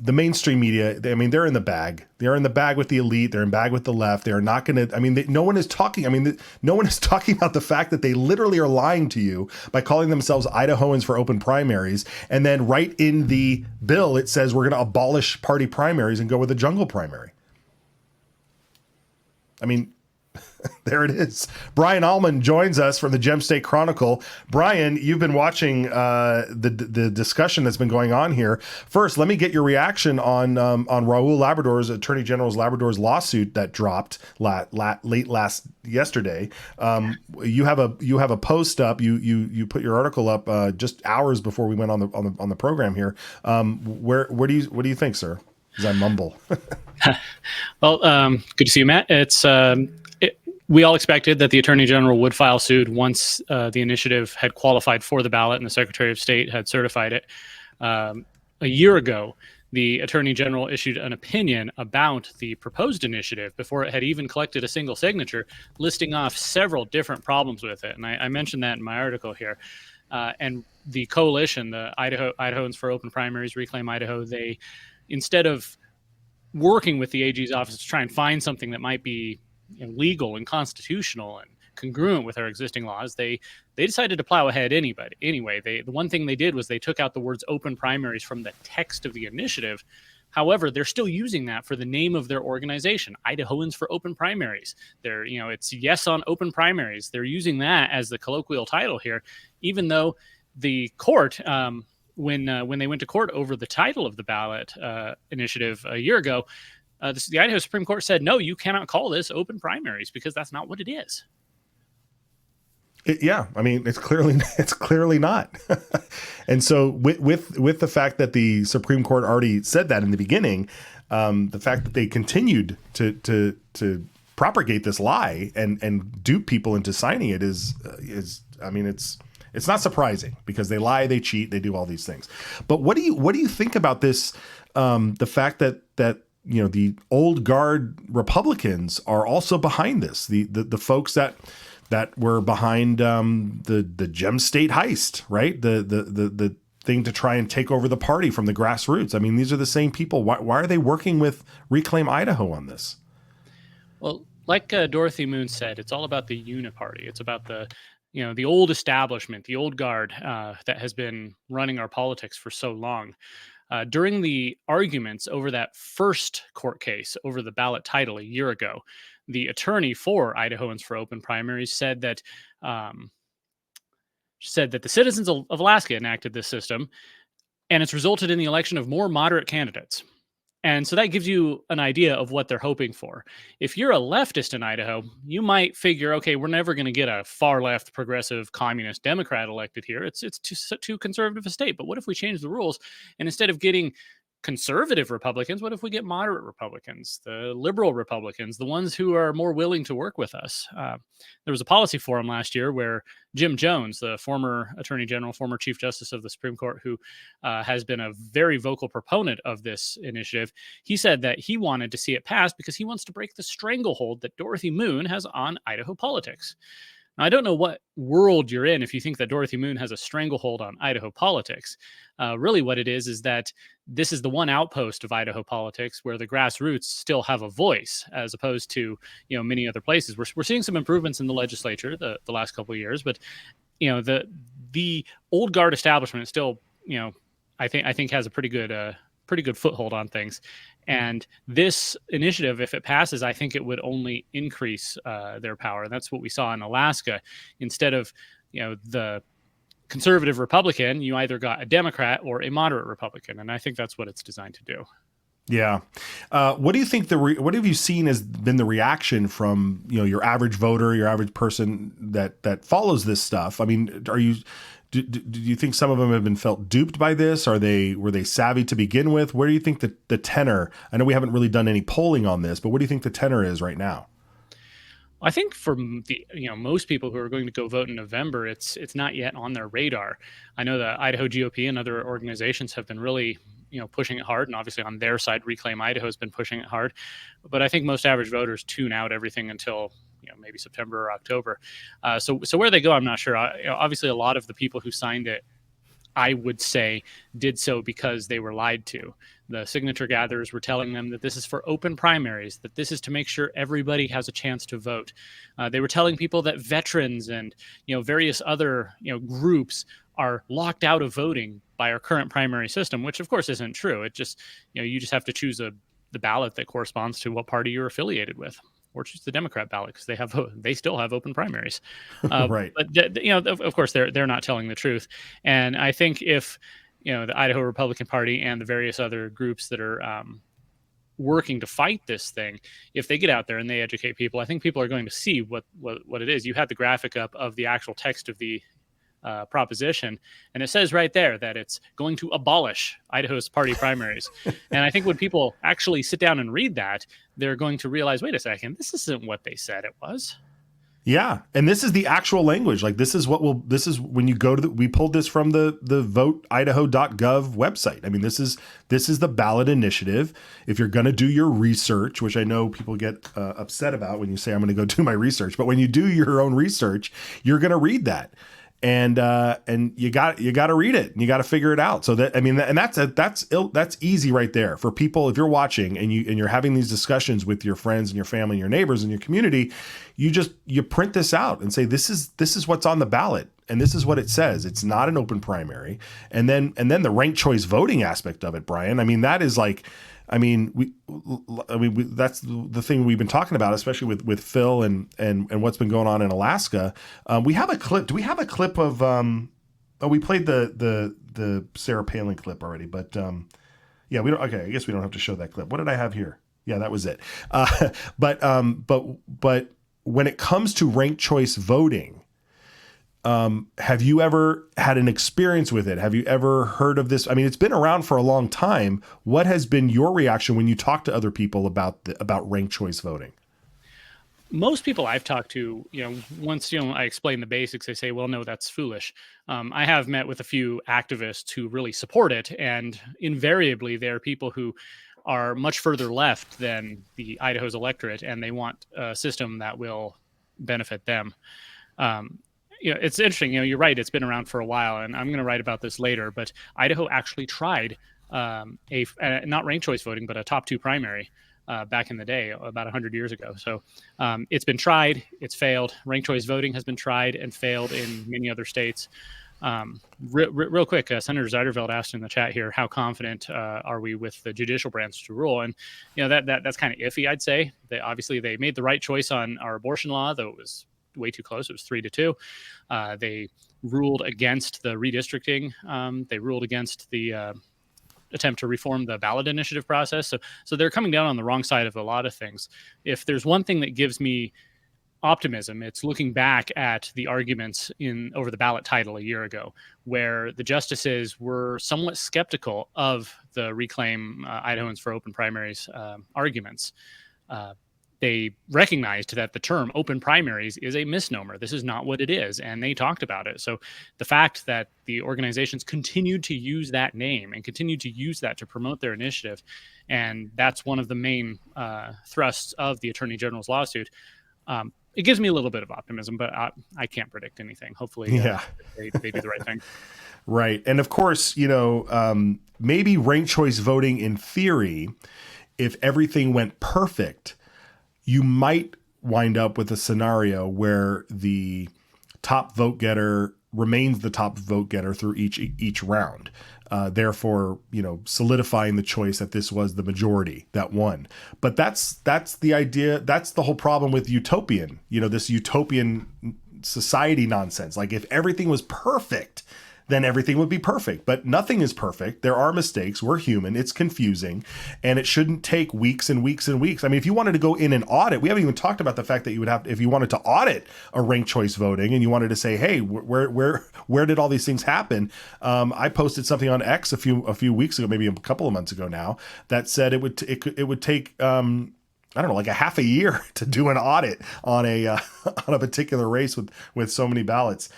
the mainstream media, I mean, they're in the bag. They're in the bag with the elite. They're in bag with the left. They're not going to, I mean, no one is talking. I mean, no one is talking about the fact that they literally are lying to you by calling themselves Idahoans for open primaries. And then right in the bill, it says we're going to abolish party primaries and go with a jungle primary. I mean, there it is. Brian Almon joins us from the Gem State Chronicle. Brian, you've been watching the discussion that's been going on here. First, let me get your reaction on Raul Labrador's Attorney General's Labrador's lawsuit that dropped late yesterday. You have a post up. You put your article up just hours before we went on the program here. What do you think, sir? As I mumble. Well, good to see you, Matt. We all expected that the Attorney General would file suit once the initiative had qualified for the ballot and the Secretary of State had certified it. A year ago, the Attorney General issued an opinion about the proposed initiative before it had even collected a single signature, listing off several different problems with it. And I mentioned that in my article here. And the coalition, the Idahoans for Open Primaries, Reclaim Idaho, they, instead of working with the AG's office to try and find something that might be legal and constitutional and congruent with our existing laws, they decided to plow ahead anyway. The one thing they did was they took out the words open primaries from the text of the initiative. However, they're still using that for the name of their organization, Idahoans for Open Primaries. It's Yes on Open Primaries. They're using that as the colloquial title here, even though the court, when they went to court over the title of the ballot initiative a year ago, the Idaho Supreme Court said, no, you cannot call this open primaries because that's not what it is. I mean, it's clearly not. And so with the fact that the Supreme Court already said that in the beginning, the fact that they continued to propagate this lie and dupe people into signing it is I mean, it's not surprising because they lie, they cheat, they do all these things. But what do you think about this? The fact that the old guard Republicans are also behind this. The folks that were behind the Gem State heist, right? The thing to try and take over the party from the grassroots. I mean, these are the same people. Why are they working with Reclaim Idaho on this? Well, like Dorothy Moon said, it's all about the uniparty. It's about the old establishment, the old guard that has been running our politics for so long. During the arguments over that first court case over the ballot title a year ago, the attorney for Idahoans for Open Primaries said that the citizens of Alaska enacted this system, and it's resulted in the election of more moderate candidates. And so that gives you an idea of what they're hoping for. If you're a leftist in Idaho, you might figure, okay, we're never going to get a far left, progressive, communist Democrat elected here. It's too conservative a state. But what if we change the rules and instead of getting conservative Republicans, what if we get moderate Republicans, the liberal Republicans, the ones who are more willing to work with us? There was a policy forum last year where Jim Jones, the former Attorney General, former Chief Justice of the Supreme Court, who has been a very vocal proponent of this initiative, he said that he wanted to see it passed because he wants to break the stranglehold that Dorothy Moon has on Idaho politics. Now, I don't know what world you're in if you think that Dorothy Moon has a stranglehold on Idaho politics. Really what it is that this is the one outpost of Idaho politics where the grassroots still have a voice, as opposed to many other places. We're seeing some improvements in the legislature the last couple of years, but the old guard establishment still I think has a pretty good foothold on things. And this initiative, if it passes, I think it would only increase their power. And that's what we saw in Alaska. Instead of, the conservative Republican, you either got a Democrat or a moderate Republican. And I think that's what it's designed to do. Yeah. What do you think what have you seen has been the reaction from, your average voter, your average person that follows this stuff? I mean, do you think some of them have been felt duped by this? Were they savvy to begin with? Where do you think the tenor? I know we haven't really done any polling on this, but what do you think the tenor is right now? I think for most people who are going to go vote in November, it's not yet on their radar. I know the Idaho GOP and other organizations have been really pushing it hard, and obviously on their side, Reclaim Idaho has been pushing it hard. But I think most average voters tune out everything until maybe September or October. So where they go, I'm not sure. Obviously, a lot of the people who signed it, I would say, did so because they were lied to. The signature gatherers were telling them that this is for open primaries, that this is to make sure everybody has a chance to vote. They were telling people that veterans and various other groups are locked out of voting by our current primary system, which of course isn't true. It just you just have to choose the ballot that corresponds to what party you're affiliated with, or choose the Democrat ballot because they still have open primaries. Right. But of course, they're not telling the truth. And I think if the Idaho Republican Party and the various other groups that are working to fight this thing, if they get out there and they educate people, I think people are going to see what it is. You had the graphic up of the actual text of the proposition, and it says right there that it's going to abolish Idaho's party primaries. And I think when people actually sit down and read that, they're going to realize, wait a second, this isn't what they said it was. Yeah, and this is the actual language. Like this is when you go to we pulled this from the voteidaho.gov website. I mean, this is the ballot initiative. If you're going to do your research, which I know people get upset about when you say I'm going to go do my research, but when you do your own research, you're going to read that. And you got to read it and you got to figure it out. So that's easy right there for people. If you're watching and you're having these discussions with your friends and your family, and your neighbors and your community, you print this out and say, this is what's on the ballot. And this is what it says. It's not an open primary. And then the ranked choice voting aspect of it, Brian. I mean, that is like, that's the thing we've been talking about, especially with Phil and what's been going on in Alaska. We have a clip. Do we have a clip of? We played the Sarah Palin clip already, but yeah, we don't. Okay, I guess we don't have to show that clip. What did I have here? Yeah, that was it. But when it comes to ranked choice voting, have you ever had an experience with it? Have you ever heard of this? I mean, it's been around for a long time. What has been your reaction when you talk to other people about ranked choice voting? Most people I've talked to, once I explain the basics, they say, well, no, that's foolish. I have met with a few activists who really support it, and invariably they're people who are much further left than the Idaho's electorate, and they want a system that will benefit them. It's interesting. You're right. It's been around for a while, and I'm going to write about this later. But Idaho actually tried not ranked choice voting, but a top two primary back in the day, about 100 years ago. So it's been tried. It's failed. Ranked choice voting has been tried and failed in many other states. Real quick, Senator Zeiderveld asked in the chat here, how confident are we with the judicial branch to rule? And that's kind of iffy, I'd say. Obviously they made the right choice on our abortion law, though it was way too close. It was 3-2. They ruled against the redistricting. They ruled against the attempt to reform the ballot initiative process. So they're coming down on the wrong side of a lot of things. If there's one thing that gives me optimism, it's looking back at the arguments over the ballot title a year ago, where the justices were somewhat skeptical of the Reclaim Idahoans for Open Primaries arguments. They recognized that the term open primaries is a misnomer. This is not what it is. And they talked about it. So the fact that the organizations continued to use that name and continued to use that to promote their initiative, and that's one of the main thrusts of the Attorney General's lawsuit, it gives me a little bit of optimism, but I can't predict anything. Hopefully they do the right thing. Right. And of course, maybe ranked choice voting in theory, if everything went perfect, you might wind up with a scenario where the top vote getter remains the top vote getter through each round. Therefore, solidifying the choice that this was the majority that won. But that's the idea. That's the whole problem with utopian, this utopian society nonsense. Like if everything was perfect, then everything would be perfect. But nothing is perfect. There are mistakes. We're human. It's confusing. And it shouldn't take weeks and weeks and weeks. I mean, if you wanted to go in and audit, we haven't even talked about the fact that you would have, if you wanted to audit a ranked choice voting and you wanted to say, hey, where did all these things happen? I posted something on X a few weeks ago, maybe a couple of months ago now, that said it would take I don't know, like a half a year to do an audit on a particular race with so many ballots.